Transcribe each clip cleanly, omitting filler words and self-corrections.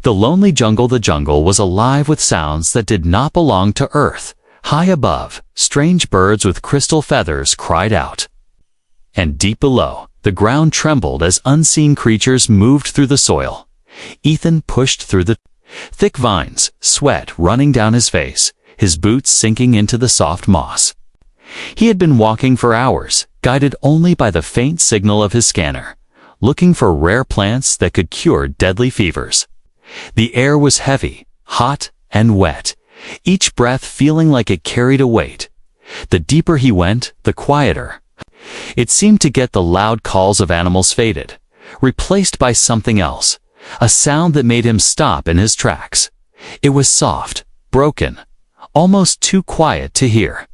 The lonely jungle, the jungle was alive with sounds that did not belong to Earth. High above, strange birds with crystal feathers cried out. And deep below, the ground trembled as unseen creatures moved through the soil. Ethan pushed through the thick vines, sweat running down his face, his boots sinking into the soft moss. He had been walking for hours, guided only by the faint signal of his scanner, looking for rare plants that could cure deadly fevers. The air was heavy, hot, and wet, each breath feeling like it carried a weight. The deeper he went, the quieter. It seemed to get the loud calls of animals faded, replaced by something else, a sound that made him stop in his tracks. It was soft, broken, almost too quiet to hear.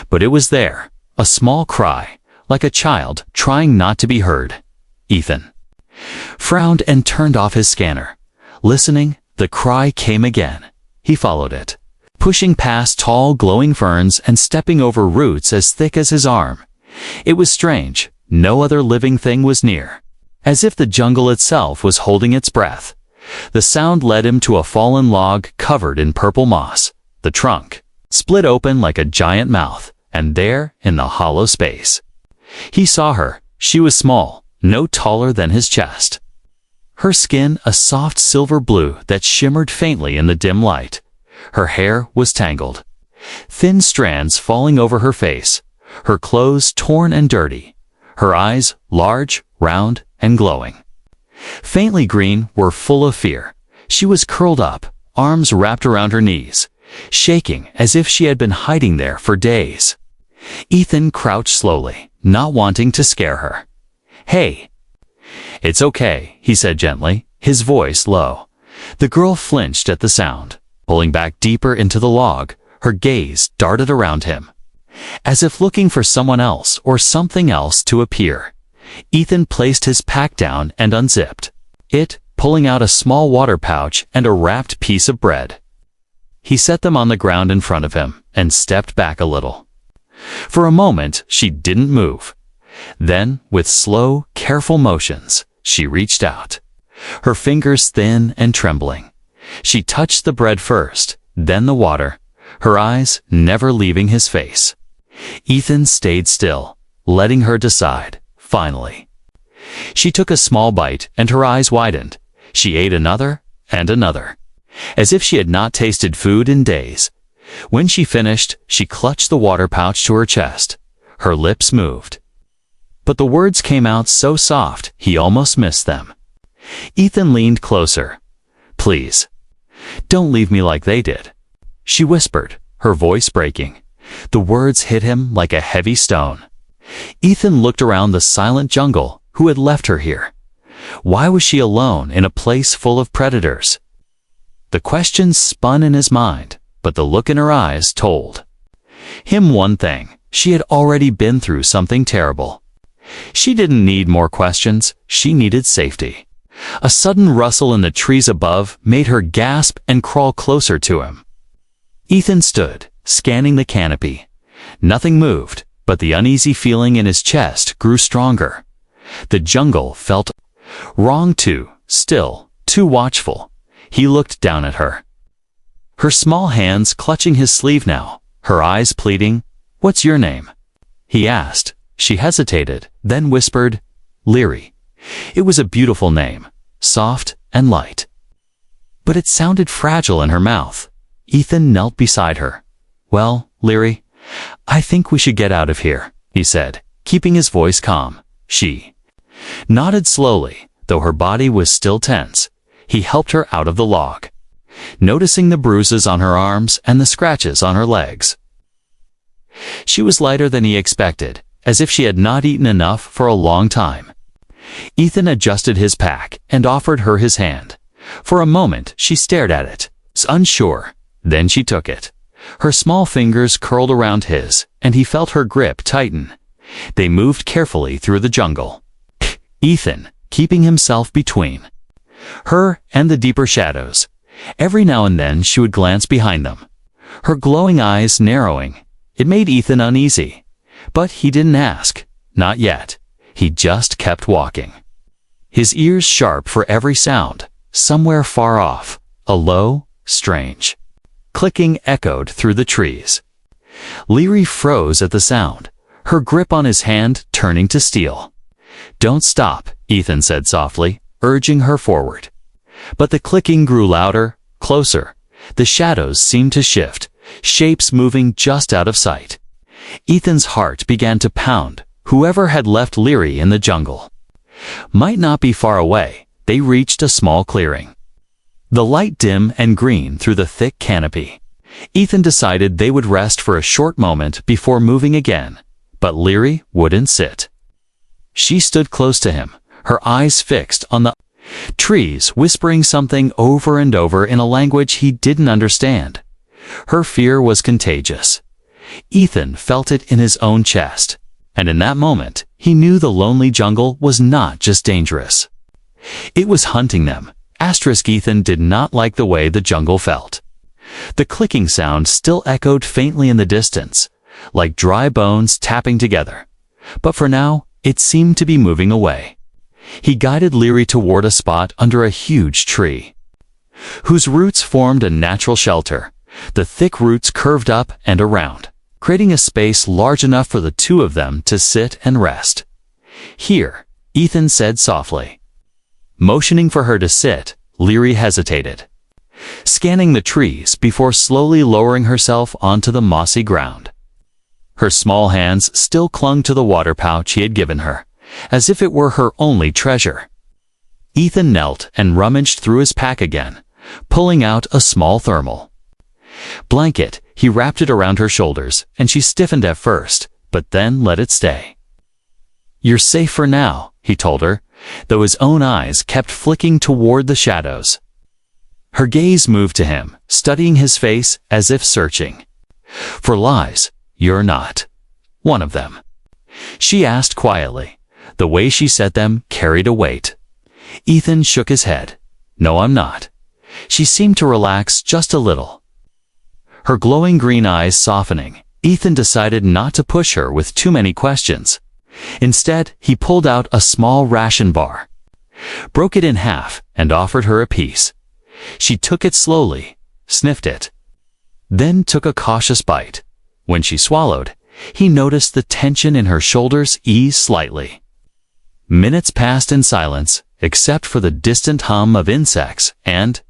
But it was there, a small cry, like a child trying not to be heard. Ethan frowned and turned off his scanner. Listening, the cry came again. He followed it, pushing past tall, glowing ferns and stepping over roots as thick as his arm. It was strange. No other living thing was near, as if the jungle itself was holding its breath. The sound led him to a fallen log covered in purple moss. The trunk split open like a giant mouth, and there, in the hollow space, he saw her. She was small, no taller than his chest. Her skin a soft silver blue that shimmered faintly in the dim light. Her hair was tangled, thin strands falling over her face, her clothes torn and dirty, her eyes large, round, and glowing. Faintly green, were full of fear. She was curled up, arms wrapped around her knees, shaking as if she had been hiding there for days. Ethan crouched slowly, not wanting to scare her. "Hey." "It's okay," he said gently, his voice low. The girl flinched at the sound, pulling back deeper into the log. Her gaze darted around him, as if looking for someone else or something else to appear. Ethan placed his pack down and unzipped it, pulling out a small water pouch and a wrapped piece of bread. He set them on the ground in front of him and stepped back a little. For a moment, she didn't move. Then, with slow, careful motions, she reached out, her fingers thin and trembling. She touched the bread first, then the water, her eyes never leaving his face. Ethan stayed still, letting her decide. Finally, she took a small bite and her eyes widened. She ate another and another, as if she had not tasted food in days. When she finished, she clutched the water pouch to her chest. Her lips moved, but the words came out so soft he almost missed them. Ethan leaned closer. "Please, don't leave me like they did," she whispered, her voice breaking. The words hit him like a heavy stone. Ethan looked around the silent jungle. Who had left her here? Why was she alone in a place full of predators? The questions spun in his mind, but the look in her eyes told him one thing. She had already been through something terrible. She didn't need more questions. She needed safety. A sudden rustle in the trees above made her gasp and crawl closer to him. Ethan stood, scanning the canopy. Nothing moved, but the uneasy feeling in his chest grew stronger. The jungle felt wrong too, still, too watchful. He looked down at her, her small hands clutching his sleeve now, her eyes pleading. "What's your name?" he asked. She hesitated, then whispered, "Leary." It was a beautiful name, soft and light, but it sounded fragile in her mouth. Ethan knelt beside her. "Well, Leary, I think we should get out of here," he said, keeping his voice calm. She nodded slowly, though her body was still tense. He helped her out of the log, noticing the bruises on her arms and the scratches on her legs. She was lighter than he expected, as if she had not eaten enough for a long time. Ethan adjusted his pack and offered her his hand. For a moment, she stared at it, unsure. Then she took it. Her small fingers curled around his, and he felt her grip tighten. They moved carefully through the jungle, Ethan keeping himself between her and the deeper shadows. Every now and then she would glance behind them, her glowing eyes narrowing. It made Ethan uneasy, but he didn't ask. Not yet. He just kept walking, his ears sharp for every sound. somewhere far off, a low, strange clicking echoed through the trees. Leary froze at the sound, her grip on his hand turning to steel. "Don't stop," Ethan said softly, urging her forward. But the clicking grew louder, closer. The shadows seemed to shift, shapes moving just out of sight. Ethan's heart began to pound. Whoever had left Leary in the jungle might not be far away. They reached a small clearing. The light dim and green through the thick canopy. Ethan decided they would rest for a short moment before moving again, but Leary wouldn't sit. She stood close to him, her eyes fixed on the trees, whispering something over and over in a language he didn't understand. Her fear was contagious. Ethan felt it in his own chest, and in that moment, he knew the lonely jungle was not just dangerous. It was hunting them. Ethan did not like the way the jungle felt. The clicking sound still echoed faintly in the distance, like dry bones tapping together. But for now, it seemed to be moving away. He guided Leary toward a spot under a huge tree, whose roots formed a natural shelter. The thick roots curved up and around, creating a space large enough for the two of them to sit and rest. "Here," Ethan said softly. Motioning for her to sit, Leary hesitated, scanning the trees before slowly lowering herself onto the mossy ground. Her small hands still clung to the water pouch he had given her, as if it were her only treasure. Ethan knelt and rummaged through his pack again, pulling out a small thermal blanket. He wrapped it around her shoulders, and she stiffened at first, but then let it stay. "You're safe for now," he told her, though his own eyes kept flicking toward the shadows. Her gaze moved to him, studying his face as if searching for lies. "You're not one of them?" she asked quietly. The way she said them carried a weight. Ethan shook his head. "No, I'm not." She seemed to relax just a little, her glowing green eyes softening. Ethan decided not to push her with too many questions. Instead, he pulled out a small ration bar, broke it in half, and offered her a piece. She took it slowly, sniffed it, then took a cautious bite. When she swallowed, he noticed the tension in her shoulders ease slightly. Minutes passed in silence, except for the distant hum of insects and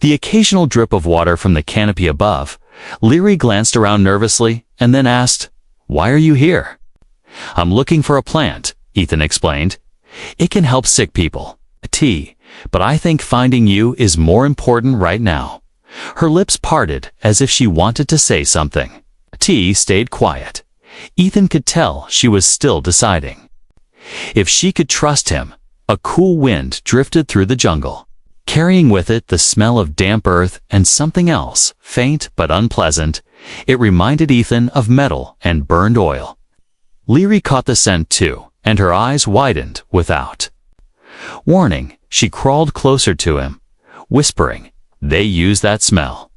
the occasional drip of water from the canopy above. Leary glanced around nervously and then asked, "Why are you here?" "I'm looking for a plant," Ethan explained. "It can help sick people. Tea, but I think finding you is more important right now." Her lips parted as if she wanted to say something. Tea stayed quiet. Ethan could tell she was still deciding if she could trust him. A cool wind drifted through the jungle, carrying with it the smell of damp earth and something else, faint but unpleasant. It reminded Ethan of metal and burned oil. Leary caught the scent too, and her eyes widened without warning. She crawled closer to him, whispering, "They use that smell,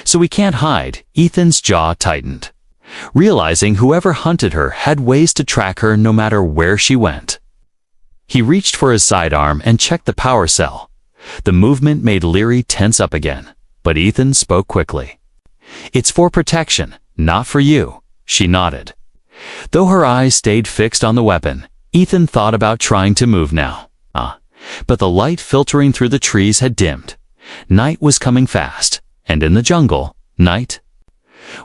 so we can't hide." Ethan's jaw tightened, realizing whoever hunted her had ways to track her no matter where she went. He reached for his sidearm and checked the power cell. The movement made Leary tense up again, but Ethan spoke quickly. "It's for protection, not for you," she nodded. Though her eyes stayed fixed on the weapon, Ethan thought about trying to move now. But the light filtering through the trees had dimmed. Night was coming fast, and in the jungle, night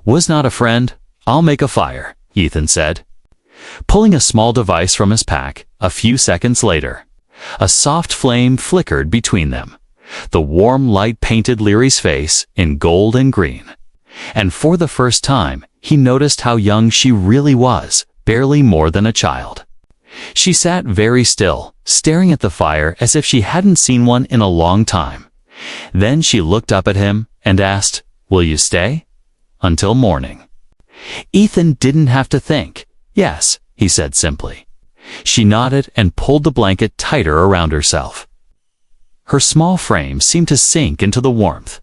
was not a friend. "I'll make a fire," Ethan said, pulling a small device from his pack. A few seconds later, a soft flame flickered between them. The warm light painted Leary's face in gold and green, and for the first time, he noticed how young she really was, barely more than a child. She sat very still, staring at the fire as if she hadn't seen one in a long time. Then she looked up at him and asked, "Will you stay?" "Until morning." Ethan didn't have to think. "Yes," he said simply. She nodded and pulled the blanket tighter around herself. Her small frame seemed to sink into the warmth.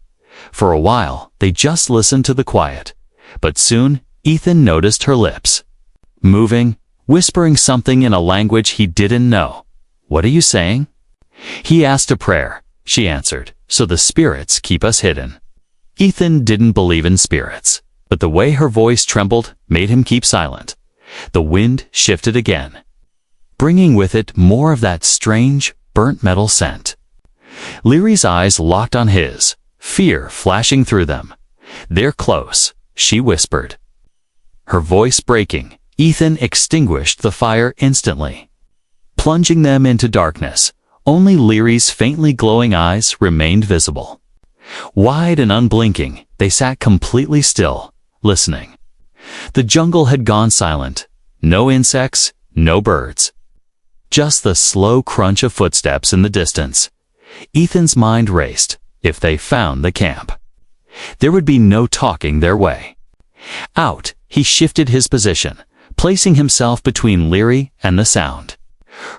For a while, they just listened to the quiet. But soon, Ethan noticed her lips moving, whispering something in a language he didn't know. "What are you saying?" He asked a prayer. she answered, so the spirits keep us hidden. Ethan didn't believe in spirits, but the way her voice trembled made him keep silent. The wind shifted again, bringing with it more of that strange, burnt metal scent. Leary's eyes locked on his, fear flashing through them. "They're close," she whispered. Her voice breaking, Ethan extinguished the fire instantly, plunging them into darkness. Only Leary's faintly glowing eyes remained visible. Wide and unblinking, they sat completely still, listening. The jungle had gone silent. No insects, no birds. Just the slow crunch of footsteps in the distance. Ethan's mind raced. If they found the camp, there would be no talking their way out. He shifted his position, placing himself between Leary and the sound.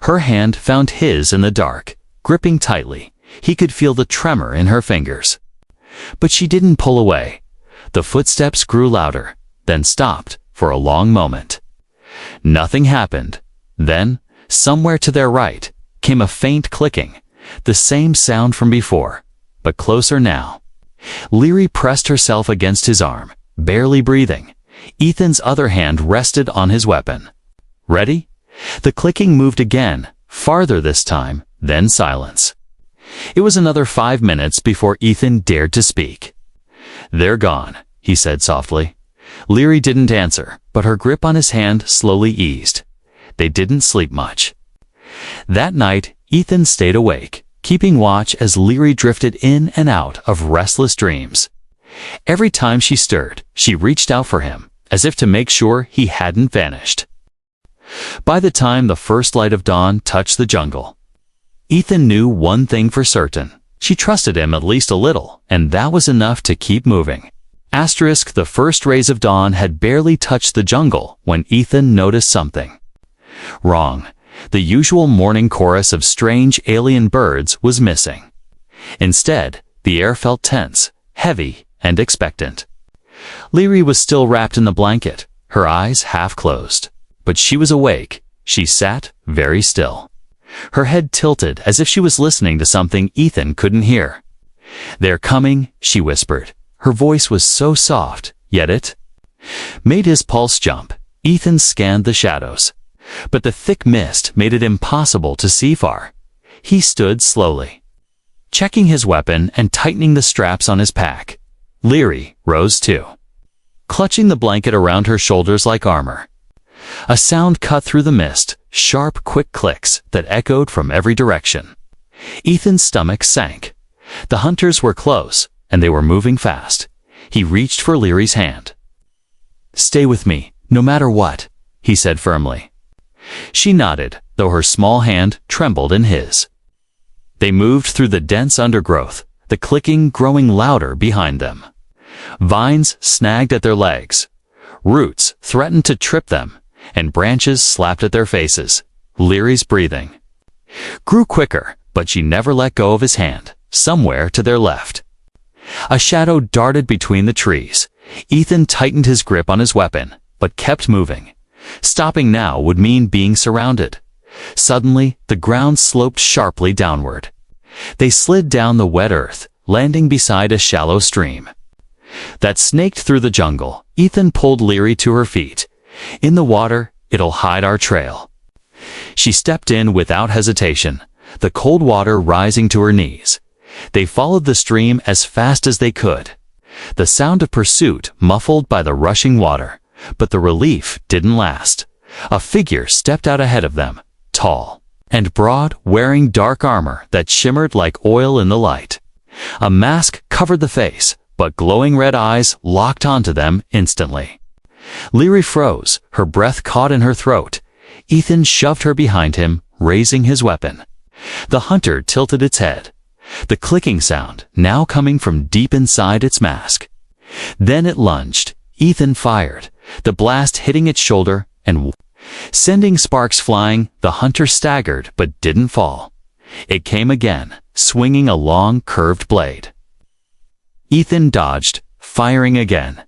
Her hand found his in the dark, gripping tightly. He could feel the tremor in her fingers. But she didn't pull away. The footsteps grew louder, then stopped for a long moment. Nothing happened. Then, somewhere to their right, came a faint clicking, the same sound from before, but closer now. Leary pressed herself against his arm, barely breathing. Ethan's other hand rested on his weapon. "Ready?" The clicking moved again, farther this time, then silence. It was another 5 minutes before Ethan dared to speak. "They're gone," he said softly. Leary didn't answer, but her grip on his hand slowly eased. They didn't sleep much. That night, Ethan stayed awake, keeping watch as Leary drifted in and out of restless dreams. Every time she stirred, she reached out for him, as if to make sure he hadn't vanished. By the time the first light of dawn touched the jungle, Ethan knew one thing for certain. She trusted him at least a little, and that was enough to keep moving. The first rays of dawn had barely touched the jungle when Ethan noticed something wrong. The usual morning chorus of strange alien birds was missing. Instead, the air felt tense, heavy, and expectant. Leary was still wrapped in the blanket, her eyes half closed. But she was awake. She sat very still, her head tilted as if she was listening to something Ethan couldn't hear. "They're coming," she whispered. Her voice was so soft, yet it made his pulse jump. Ethan scanned the shadows, but the thick mist made it impossible to see far. He stood slowly, checking his weapon and tightening the straps on his pack. Leary rose too, clutching the blanket around her shoulders like armor. A sound cut through the mist, sharp, quick clicks that echoed from every direction. Ethan's stomach sank. The hunters were close, and they were moving fast. He reached for Leary's hand. "Stay with me, no matter what," he said firmly. She nodded, though her small hand trembled in his. They moved through the dense undergrowth, the clicking growing louder behind them. Vines snagged at their legs. Roots threatened to trip them, and branches slapped at their faces. Leary's breathing grew quicker, but she never let go of his hand. Somewhere to their left, a shadow darted between the trees. Ethan tightened his grip on his weapon, but kept moving. Stopping now would mean being surrounded. Suddenly, the ground sloped sharply downward. They slid down the wet earth, landing beside a shallow stream that snaked through the jungle. Ethan pulled Leary to her feet. "In the water, it'll hide our trail." She stepped in without hesitation, the cold water rising to her knees. They followed the stream as fast as they could, the sound of pursuit muffled by the rushing water. But the relief didn't last. A figure stepped out ahead of them, tall and broad, wearing dark armor that shimmered like oil in the light. A mask covered the face, but glowing red eyes locked onto them instantly. Leary froze, her breath caught in her throat. Ethan shoved her behind him, raising his weapon. The hunter tilted its head, the clicking sound now coming from deep inside its mask. Then it lunged. Ethan fired, the blast hitting its shoulder and sending sparks flying. The hunter staggered but didn't fall. It came again, swinging a long, curved blade. Ethan dodged, firing again.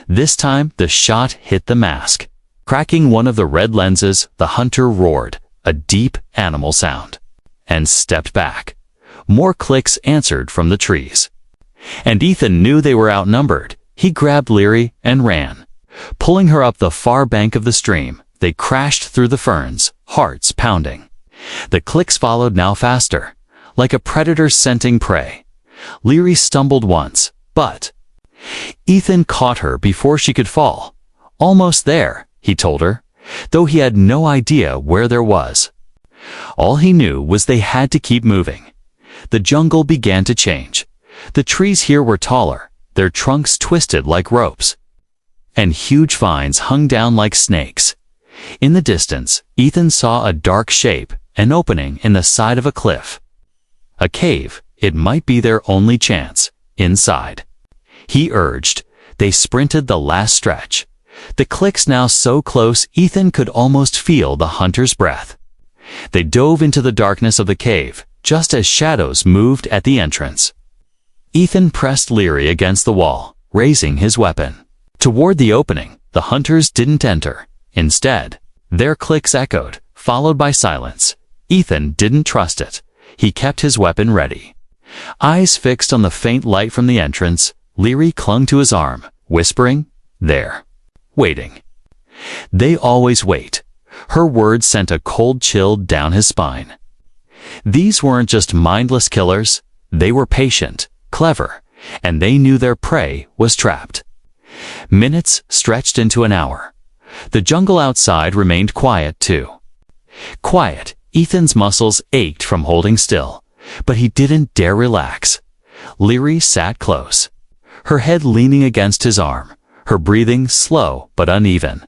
This time, the shot hit the mask. Cracking one of the red lenses, the hunter roared, a deep animal sound, and stepped back. More clicks answered from the trees. And Ethan knew they were outnumbered. He grabbed Leary and ran. Pulling her up the far bank of the stream, they crashed through the ferns, hearts pounding. The clicks followed now faster, like a predator scenting prey. Leary stumbled once, but Ethan caught her before she could fall. Almost there, he told her, though he had no idea where there was. All he knew was they had to keep moving. The jungle began to change. The trees here were taller, their trunks twisted like ropes, and huge vines hung down like snakes. In the distance, Ethan saw a dark shape, an opening in the side of a cliff. A cave, it might be their only chance. Inside, he urged. They sprinted the last stretch. The clicks now so close Ethan could almost feel the hunter's breath. They dove into the darkness of the cave, just as shadows moved at the entrance. Ethan pressed Leary against the wall, raising his weapon. Toward the opening, the hunters didn't enter. Instead, their clicks echoed, followed by silence. Ethan didn't trust it. He kept his weapon ready. Eyes fixed on the faint light from the entrance, Leary clung to his arm, whispering, "There. Waiting." They always wait. Her words sent a cold chill down his spine. These weren't just mindless killers. They were patient, clever, and they knew their prey was trapped. Minutes stretched into an hour. The jungle outside remained quiet too. Quiet. Ethan's muscles ached from holding still, but he didn't dare relax. Leary sat close, her head leaning against his arm, her breathing slow but uneven.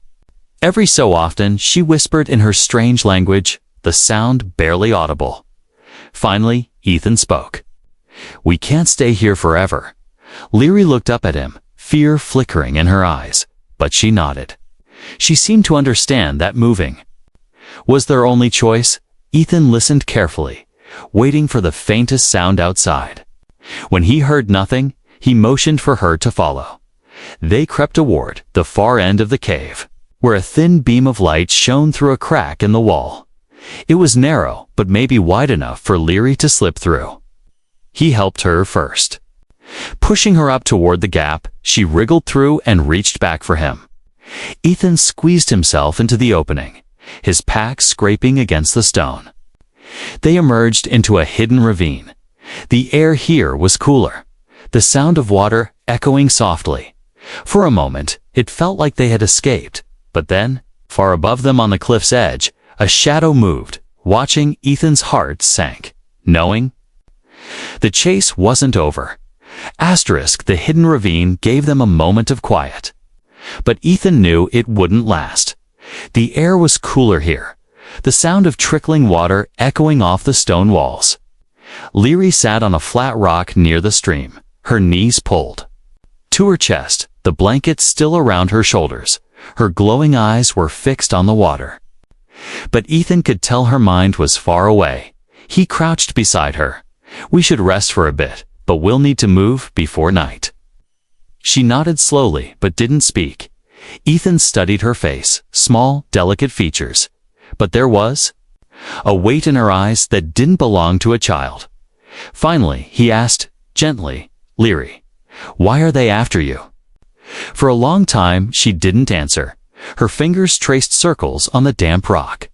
Every so often she whispered in her strange language, the sound barely audible. Finally, Ethan spoke. "We can't stay here forever." Leary looked up at him, fear flickering in her eyes, but she nodded. She seemed to understand that moving was their only choice. Ethan listened carefully, waiting for the faintest sound outside. When he heard nothing, he motioned for her to follow. They crept toward the far end of the cave, where a thin beam of light shone through a crack in the wall. It was narrow, but maybe wide enough for Leary to slip through. He helped her first. Pushing her up toward the gap, she wriggled through and reached back for him. Ethan squeezed himself into the opening, his pack scraping against the stone. They emerged into a hidden ravine. The air here was cooler, the sound of water echoing softly. For a moment, it felt like they had escaped, but then, far above them on the cliff's edge, a shadow moved. Watching, Ethan's heart sank, knowing the chase wasn't over. The hidden ravine gave them a moment of quiet. But Ethan knew it wouldn't last. The air was cooler here, the sound of trickling water echoing off the stone walls. Leary sat on a flat rock near the stream, her knees pulled to her chest, the blanket still around her shoulders. Her glowing eyes were fixed on the water. But Ethan could tell her mind was far away. He crouched beside her. "We should rest for a bit, but we'll need to move before night." She nodded slowly but didn't speak. Ethan studied her face, small, delicate features. But there was a weight in her eyes that didn't belong to a child. Finally, he asked, gently, "Leary, why are they after you?" For a long time, she didn't answer. Her fingers traced circles on the damp rock.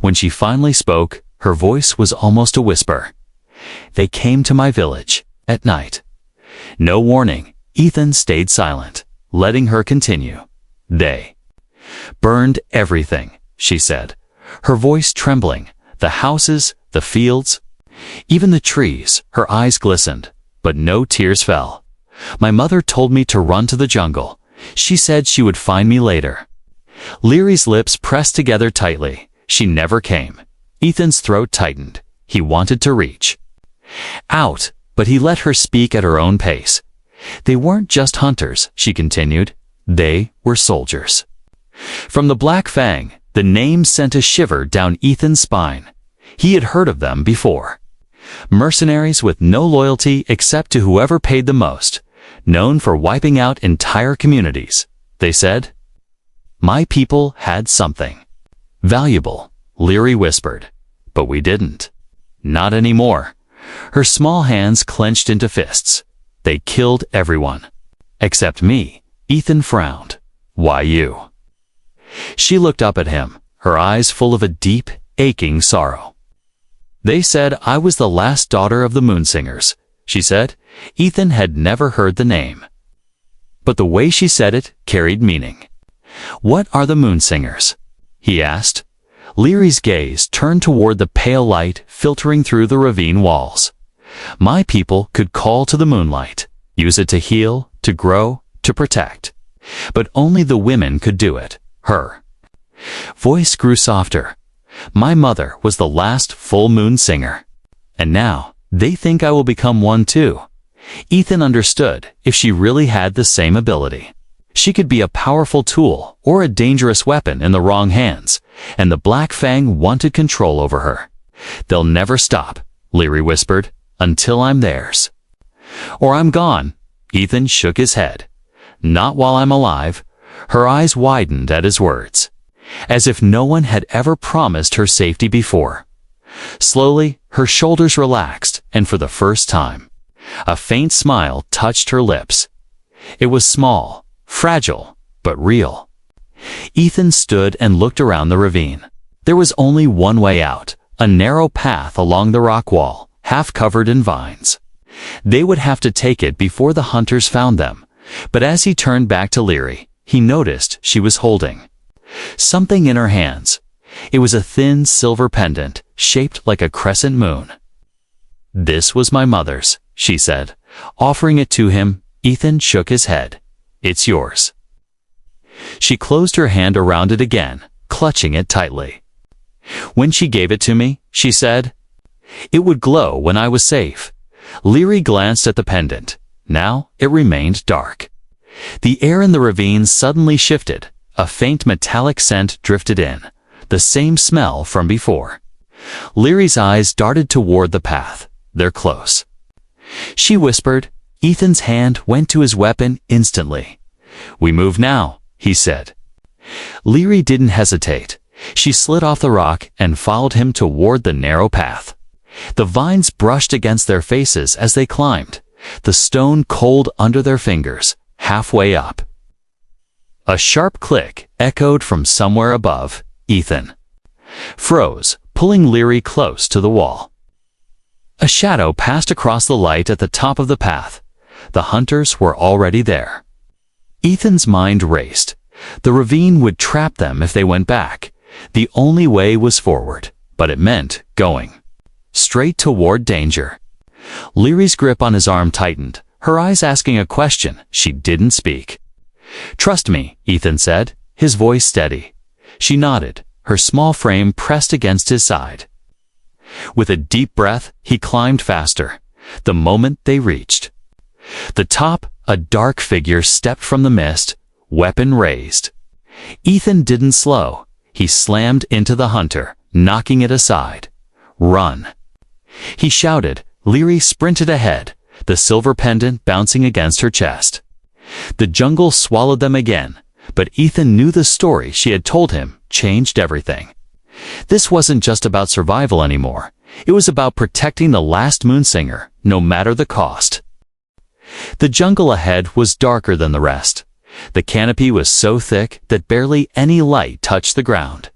When she finally spoke, her voice was almost a whisper. "They came to my village at night." No warning, Ethan stayed silent, letting her continue. "They burned everything," she said, her voice trembling. "The houses, the fields, even the trees." Her eyes glistened, but no tears fell. "My mother told me to run to the jungle. She said she would find me later." Leary's lips pressed together tightly. She never came. Ethan's throat tightened. He wanted to reach out, but he let her speak at her own pace. "They weren't just hunters," she continued. "They were soldiers." From the Black Fang, the name sent a shiver down Ethan's spine. He had heard of them before. Mercenaries with no loyalty except to whoever paid the most, known for wiping out entire communities. They said, "My people had something valuable," Leary whispered. "But we didn't. Not anymore." Her small hands clenched into fists. They killed everyone. Except me. Ethan frowned. Why you? She looked up at him, her eyes full of a deep, aching sorrow. They said I was the last daughter of the Moonsingers, she said. Ethan had never heard the name. But the way she said it carried meaning. What are the Moonsingers? He asked. Leary's gaze turned toward the pale light filtering through the ravine walls. My people could call to the moonlight, use it to heal, to grow, to protect. But only the women could do it. Her voice grew softer. My mother was the last full moon singer. And now, they think I will become one too. Ethan understood if she really had the same ability. She could be a powerful tool or a dangerous weapon in the wrong hands, and the Black Fang wanted control over her. They'll never stop, Leary whispered, until I'm theirs. Or I'm gone. Ethan shook his head. Not while I'm alive. Her eyes widened at his words, as if no one had ever promised her safety before. Slowly, her shoulders relaxed, and for the first time, a faint smile touched her lips. It was small, fragile, but real. Ethan stood and looked around the ravine. There was only one way out, a narrow path along the rock wall, half covered in vines. They would have to take it before the hunters found them, but as he turned back to Leary, he noticed she was holding something in her hands. It was a thin silver pendant, shaped like a crescent moon. This was my mother's, she said, offering it to him. Ethan shook his head. It's yours. She closed her hand around it again, clutching it tightly. When she gave it to me, she said, it would glow when I was safe. Leary glanced at the pendant. Now it remained dark. The air in the ravine suddenly shifted. A faint metallic scent drifted in, the same smell from before. Leary's eyes darted toward the path. They're close. She whispered. Ethan's hand went to his weapon instantly. We move now, he said. Leary didn't hesitate. She slid off the rock and followed him toward the narrow path. The vines brushed against their faces as they climbed, the stone cold under their fingers, halfway up. A sharp click echoed from somewhere above. Ethan froze, pulling Leary close to the wall. A shadow passed across the light at the top of the path. The hunters were already there. Ethan's mind raced. The ravine would trap them if they went back. The only way was forward, but it meant going straight toward danger. Leary's grip on his arm tightened, her eyes asking a question. She didn't speak. Trust me, Ethan said, his voice steady. She nodded, her small frame pressed against his side. With a deep breath, he climbed faster. The moment they reached the top, a dark figure stepped from the mist, weapon raised. Ethan didn't slow. He slammed into the hunter, knocking it aside. Run! He shouted. Leary sprinted ahead, the silver pendant bouncing against her chest. The jungle swallowed them again, but Ethan knew the story she had told him changed everything. This wasn't just about survival anymore. It was about protecting the last moonsinger, no matter the cost. The jungle ahead was darker than the rest. The canopy was so thick that barely any light touched the ground.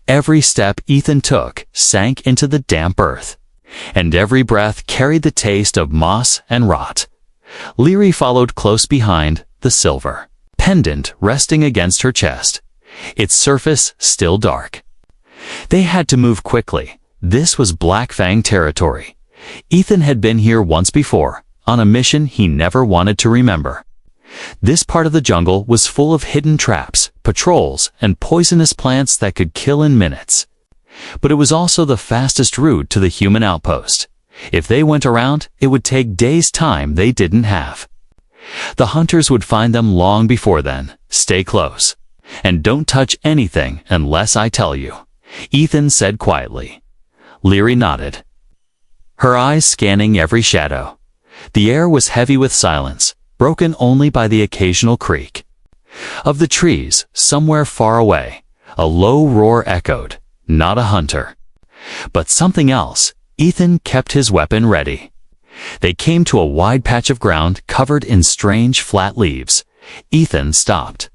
Every step Ethan took sank into the damp earth, and every breath carried the taste of moss and rot. Leary followed close behind, the silver pendant resting against her chest, its surface still dark. They had to move quickly. This was Black Fang territory. Ethan had been here once before, on a mission he never wanted to remember. This part of the jungle was full of hidden traps, patrols, and poisonous plants that could kill in minutes. But it was also the fastest route to the human outpost. If they went around, it would take days' time they didn't have. The hunters would find them long before then. Stay close. And don't touch anything unless I tell you, Ethan said quietly. Leary nodded, her eyes scanning every shadow. The air was heavy with silence, broken only by the occasional creak of the trees. Somewhere far away, a low roar echoed. Not a hunter, but something else. Ethan kept his weapon ready. They came to a wide patch of ground covered in strange flat leaves. Ethan stopped,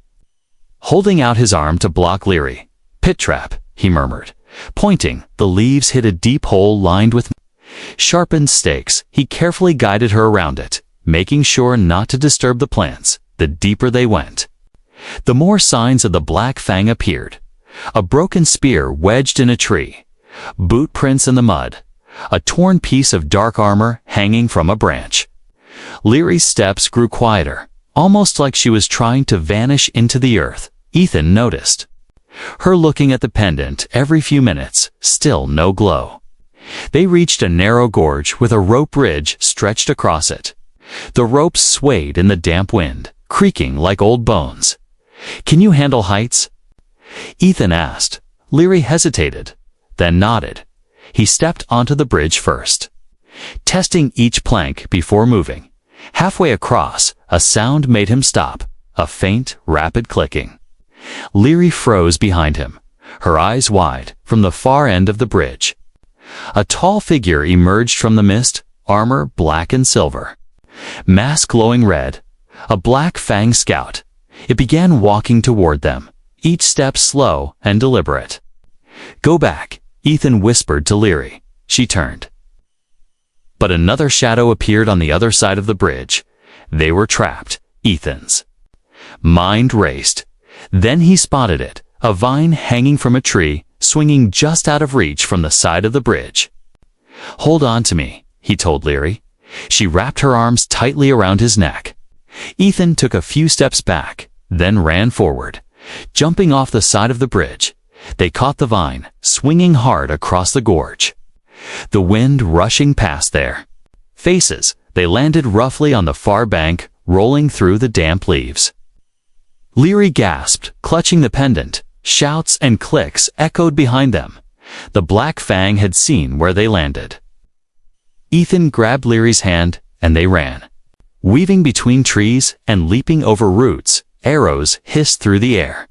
holding out his arm to block Leary. "Pit trap," he murmured, pointing. The leaves hid a deep hole lined with sharpened stakes. He carefully guided her around it, making sure not to disturb the plants. The deeper they went, the more signs of the Black Fang appeared. A broken spear wedged in a tree, boot prints in the mud, a torn piece of dark armor hanging from a branch. Leary's steps grew quieter, almost like she was trying to vanish into the earth. Ethan noticed her looking at the pendant every few minutes, still no glow. They reached a narrow gorge with a rope bridge stretched across it. The ropes swayed in the damp wind, creaking like old bones. "Can you handle heights?" Ethan asked. Leary hesitated, then nodded. He stepped onto the bridge first, testing each plank before moving. Halfway across, a sound made him stop, a faint, rapid clicking. Leary froze behind him, her eyes wide, from the far end of the bridge. A tall figure emerged from the mist, armor black and silver, mask glowing red, a Black Fang scout. It began walking toward them, each step slow and deliberate. "Go back," Ethan whispered to Leary. She turned. But another shadow appeared on the other side of the bridge. They were trapped. Ethan's mind raced. Then he spotted it, a vine hanging from a tree, swinging just out of reach from the side of the bridge. "Hold on to me," he told Leary. She wrapped her arms tightly around his neck. Ethan took a few steps back, then ran forward, jumping off the side of the bridge. They caught the vine, swinging hard across the gorge. The wind rushing past their faces, they landed roughly on the far bank, rolling through the damp leaves. Leary gasped, clutching the pendant. Shouts and clicks echoed behind them. The Black Fang had seen where they landed. Ethan grabbed Leary's hand, and they ran. Weaving between trees and leaping over roots, arrows hissed through the air,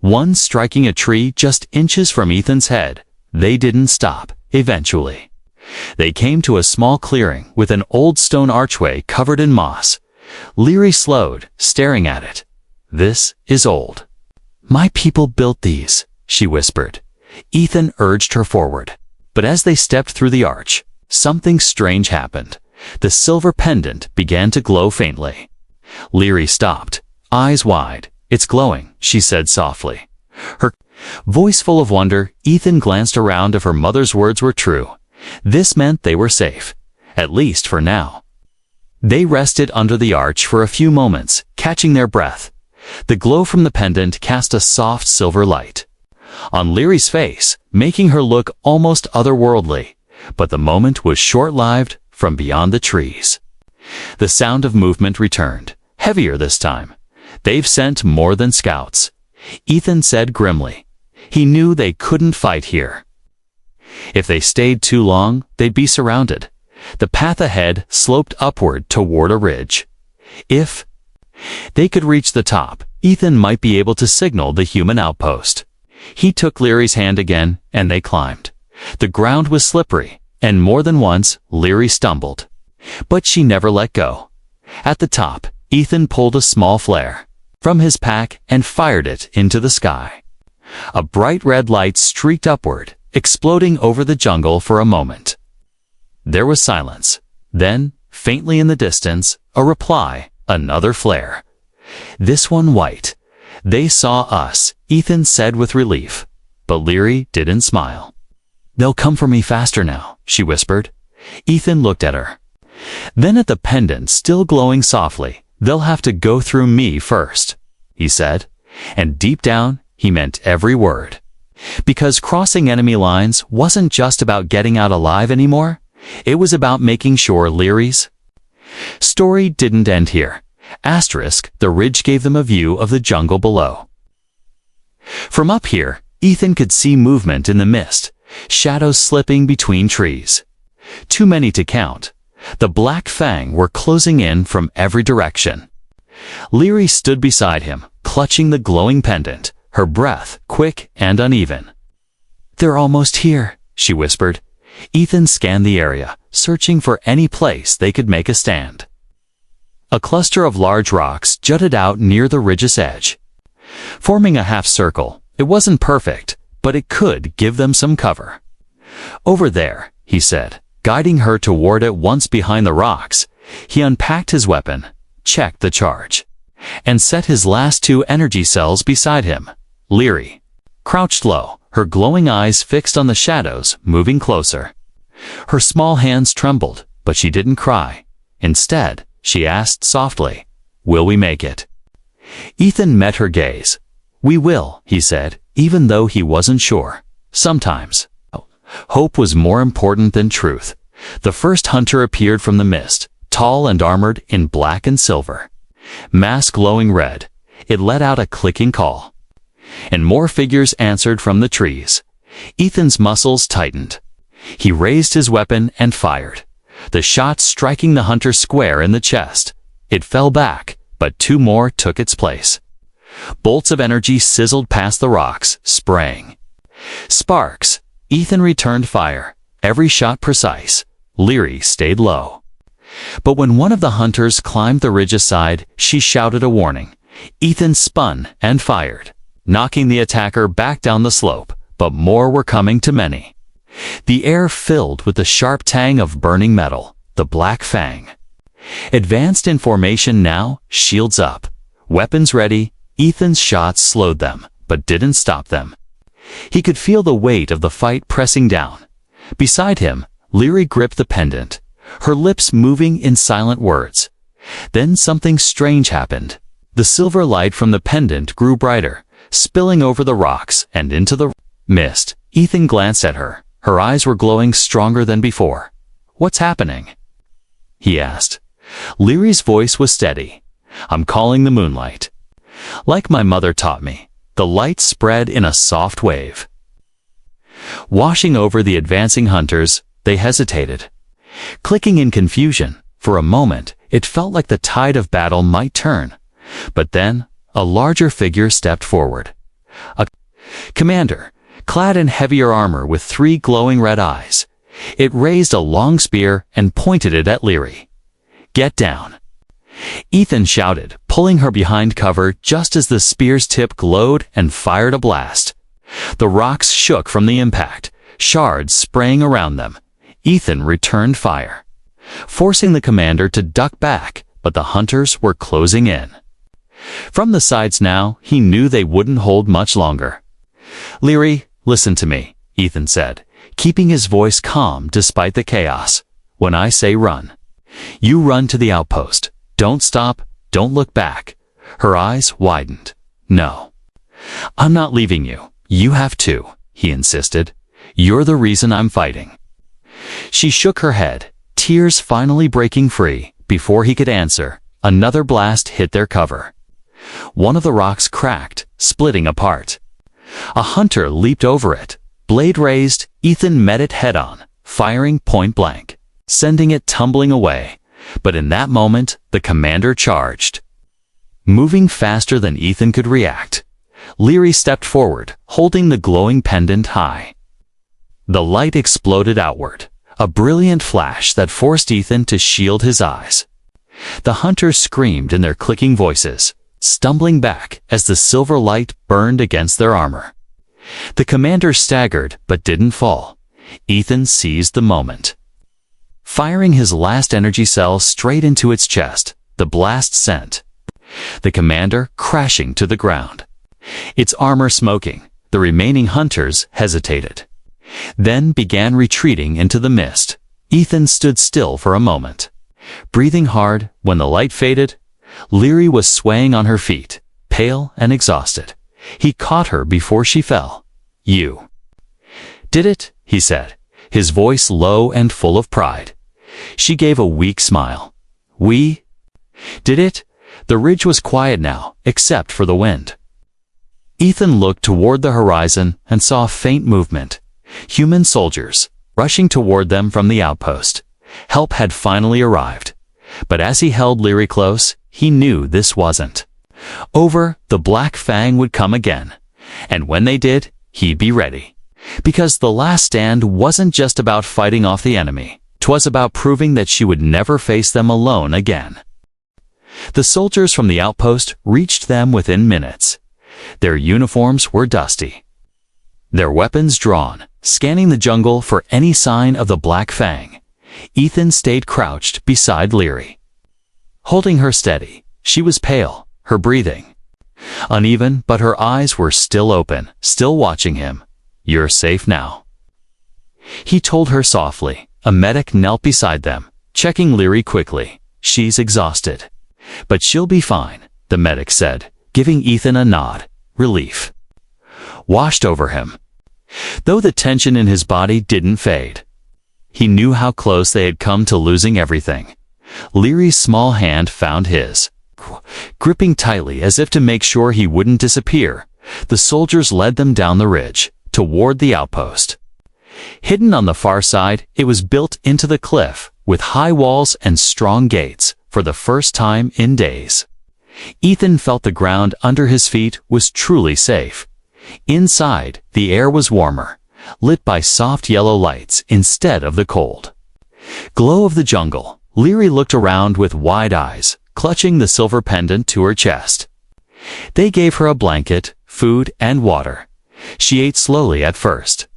one striking a tree just inches from Ethan's head. They didn't stop. Eventually, they came to a small clearing with an old stone archway covered in moss. Leary slowed, staring at it. "This is old. My people built these," she whispered. Ethan urged her forward. But as they stepped through the arch, something strange happened. The silver pendant began to glow faintly. Leary stopped, eyes wide. "It's glowing," she said softly, her voice full of wonder. Ethan glanced around. If her mother's words were true, this meant they were safe, at least for now. They rested under the arch for a few moments, catching their breath. The glow from the pendant cast a soft silver light on Leary's face, making her look almost otherworldly. But the moment was short-lived. From beyond the trees, the sound of movement returned, heavier this time. "They've sent more than scouts," Ethan said grimly. He knew they couldn't fight here. If they stayed too long, they'd be surrounded. The path ahead sloped upward toward a ridge. If they could reach the top, Ethan might be able to signal the human outpost. He took Leary's hand again, and they climbed. The ground was slippery, and more than once, Leary stumbled. But she never let go. At the top, Ethan pulled a small flare from his pack and fired it into the sky. A bright red light streaked upward, exploding over the jungle for a moment. There was silence. Then, faintly in the distance, a reply, another flare. "This one white." "They saw us," Ethan said with relief. But Leary didn't smile. "They'll come for me faster now," she whispered. Ethan looked at her. Then at the pendant still glowing softly. "They'll have to go through me first," he said. And deep down, he meant every word. Because crossing enemy lines wasn't just about getting out alive anymore. It was about making sure Leary's story didn't end here. The ridge gave them a view of the jungle below. From up here, Ethan could see movement in the mist, shadows slipping between trees. Too many to count. The Black Fang were closing in from every direction. Leary stood beside him, clutching the glowing pendant, her breath quick and uneven. "They're almost here," she whispered. Ethan scanned the area, searching for any place they could make a stand. A cluster of large rocks jutted out near the ridge's edge. Forming a half circle, it wasn't perfect, but it could give them some cover. "Over there," he said, guiding her toward it. Once behind the rocks, he unpacked his weapon, checked the charge, and set his last 2 energy cells beside him. Leary crouched low, her glowing eyes fixed on the shadows, moving closer. Her small hands trembled, but she didn't cry. Instead, she asked softly, "Will we make it?" Ethan met her gaze. "We will," he said, even though he wasn't sure. Sometimes hope was more important than truth. The first hunter appeared from the mist, tall and armored in black and silver. Mask glowing red, it let out a clicking call. And more figures answered from the trees. Ethan's muscles tightened. He raised his weapon and fired, the shot striking the hunter square in the chest. It fell back, but 2 more took its place. Bolts of energy sizzled past the rocks, spraying sparks. Ethan returned fire, every shot precise. Leary stayed low. But when one of the hunters climbed the ridge aside, she shouted a warning. Ethan spun and fired, knocking the attacker back down the slope, but more were coming to many. The air filled with the sharp tang of burning metal, the black fang. Advanced in formation now, shields up, weapons ready. Ethan's shots slowed them, but didn't stop them. He could feel the weight of the fight pressing down. Beside him, Leary gripped the pendant, her lips moving in silent words. Then something strange happened. The silver light from the pendant grew brighter, spilling over the rocks and into the mist. Ethan glanced at her. Her eyes were glowing stronger than before. "What's happening?" he asked. Leary's voice was steady. "I'm calling the moonlight. Like my mother taught me." The light spread in a soft wave, washing over the advancing hunters. They hesitated, clicking in confusion. For a moment, it felt like the tide of battle might turn. But then, a larger figure stepped forward. A commander, clad in heavier armor with 3 glowing red eyes. It raised a long spear and pointed it at Leary. "Get down." Ethan shouted, pulling her behind cover just as the spear's tip glowed and fired a blast. The rocks shook from the impact, shards spraying around them. Ethan returned fire, forcing the commander to duck back, but the hunters were closing in. From the sides now, he knew they wouldn't hold much longer. "Leary, listen to me," Ethan said, keeping his voice calm despite the chaos. "When I say run, you run to the outpost. Don't stop, don't look back." Her eyes widened. "No, I'm not leaving you. You have to," he insisted. "You're the reason I'm fighting." She shook her head, tears finally breaking free. Before he could answer, another blast hit their cover. One of the rocks cracked, splitting apart. A hunter leaped over it. Blade raised, Ethan met it head-on, firing point blank, sending it tumbling away. But in that moment, the commander charged, moving faster than Ethan could react. Leary stepped forward, holding the glowing pendant high. The light exploded outward, a brilliant flash that forced Ethan to shield his eyes. The hunters screamed in their clicking voices, stumbling back as the silver light burned against their armor. The commander staggered but didn't fall. Ethan seized the moment, firing his last energy cell straight into its chest. The blast sent the commander crashing to the ground, its armor smoking. The remaining hunters hesitated, then began retreating into the mist. Ethan stood still for a moment, breathing hard. When the light faded, Leary was swaying on her feet, pale and exhausted. He caught her before she fell. "You did it," he said, his voice low and full of pride. She gave a weak smile. "We did it." The ridge was quiet now, except for the wind. Ethan looked toward the horizon and saw faint movement. Human soldiers, rushing toward them from the outpost. Help had finally arrived. But as he held Leary close, he knew this wasn't over. The black fang would come again. And when they did, he'd be ready. Because the last stand wasn't just about fighting off the enemy. 'Twas about proving that she would never face them alone again. The soldiers from the outpost reached them within minutes. Their uniforms were dusty, their weapons drawn, scanning the jungle for any sign of the Black Fang. Ethan stayed crouched beside Leary, holding her steady. She was pale, her breathing uneven, but her eyes were still open, still watching him. "You're safe now," he told her softly. A medic knelt beside them, checking Leary quickly. "She's exhausted, but she'll be fine," the medic said, giving Ethan a nod. Relief washed over him, though the tension in his body didn't fade. He knew how close they had come to losing everything. Leary's small hand found his, gripping tightly as if to make sure he wouldn't disappear. The soldiers led them down the ridge, toward the outpost. Hidden on the far side, it was built into the cliff, with high walls and strong gates, for the first time in days. Ethan felt the ground under his feet was truly safe. Inside, the air was warmer, lit by soft yellow lights instead of the cold glow of the jungle. Leary looked around with wide eyes, clutching the silver pendant to her chest. They gave her a blanket, food, and water. She ate slowly at first,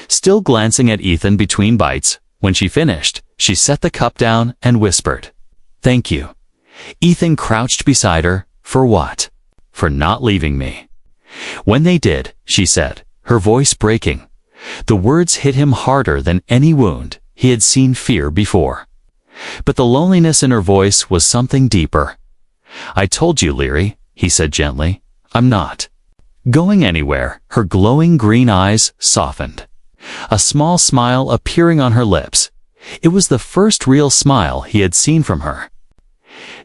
still glancing at Ethan between bites. When she finished, she set the cup down and whispered, "Thank you." Ethan crouched beside her. "For what?" "For not leaving me." "When they did," she said, her voice breaking. The words hit him harder than any wound. He had seen fear before, but the loneliness in her voice was something deeper. "I told you, Leary," he said gently. "I'm not going anywhere." Her glowing green eyes softened, a small smile appearing on her lips. It was the first real smile he had seen from her.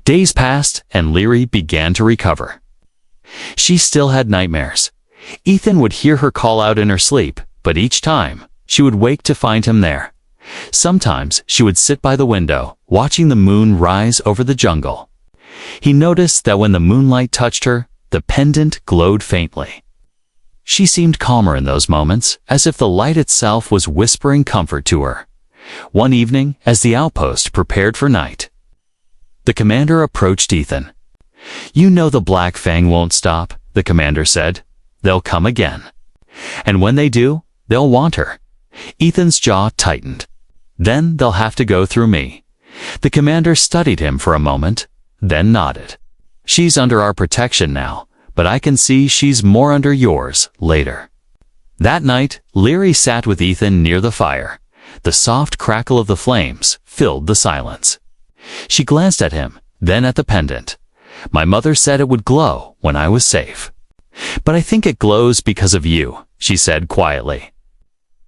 Days passed, and Leary began to recover. She still had nightmares. Ethan would hear her call out in her sleep, but each time, she would wake to find him there. Sometimes she would sit by the window, watching the moon rise over the jungle. He noticed that when the moonlight touched her, the pendant glowed faintly. She seemed calmer in those moments, as if the light itself was whispering comfort to her. One evening, as the outpost prepared for night, the commander approached Ethan. "You know the Black Fang won't stop," the commander said. "They'll come again. And when they do, they'll want her." Ethan's jaw tightened. "Then they'll have to go through me." The commander studied him for a moment, then nodded. "She's under our protection now, but I can see she's more under yours later." That night, Leary sat with Ethan near the fire. The soft crackle of the flames filled the silence. She glanced at him, then at the pendant. "My mother said it would glow when I was safe. But I think it glows because of you," she said quietly.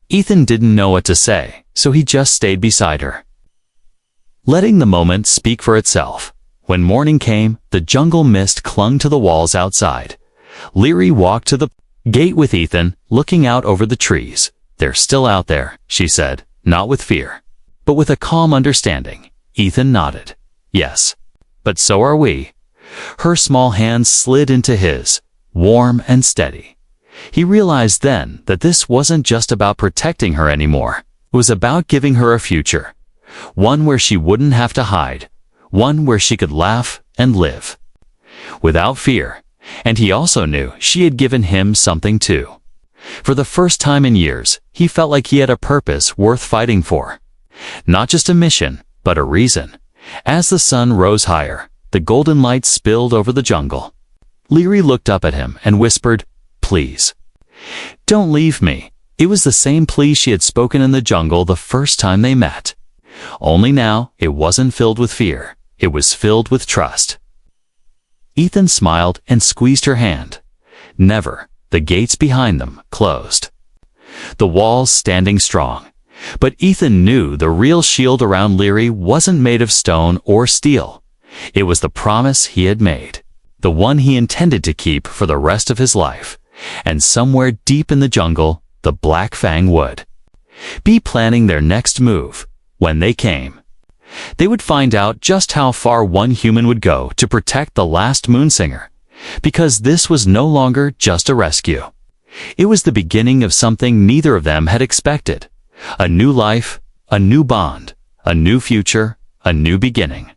Ethan didn't know what to say, so he just stayed beside her, letting the moment speak for itself. When morning came, the jungle mist clung to the walls outside. Leary walked to the gate with Ethan, looking out over the trees. "They're still out there," she said, not with fear, but with a calm understanding. Ethan nodded. "Yes, but so are we." Her small hand slid into his, warm and steady. He realized then that this wasn't just about protecting her anymore. It was about giving her a future, one where she wouldn't have to hide, one where she could laugh and live without fear. And he also knew she had given him something too. For the first time in years, he felt like he had a purpose worth fighting for. Not just a mission, but a reason. As the sun rose higher, the golden light spilled over the jungle. Leary looked up at him and whispered, "Please, don't leave me." It was the same plea she had spoken in the jungle the first time they met. Only now, it wasn't filled with fear. It was filled with trust. Ethan smiled and squeezed her hand. Never. The gates behind them closed, the walls standing strong. But Ethan knew the real shield around Leary wasn't made of stone or steel. It was the promise he had made, the one he intended to keep for the rest of his life. And somewhere deep in the jungle, the Black Fang would be planning their next move. When they came, they would find out just how far one human would go to protect the last moonsinger. Because this was no longer just a rescue. It was the beginning of something neither of them had expected. A new life, a new bond, a new future, a new beginning.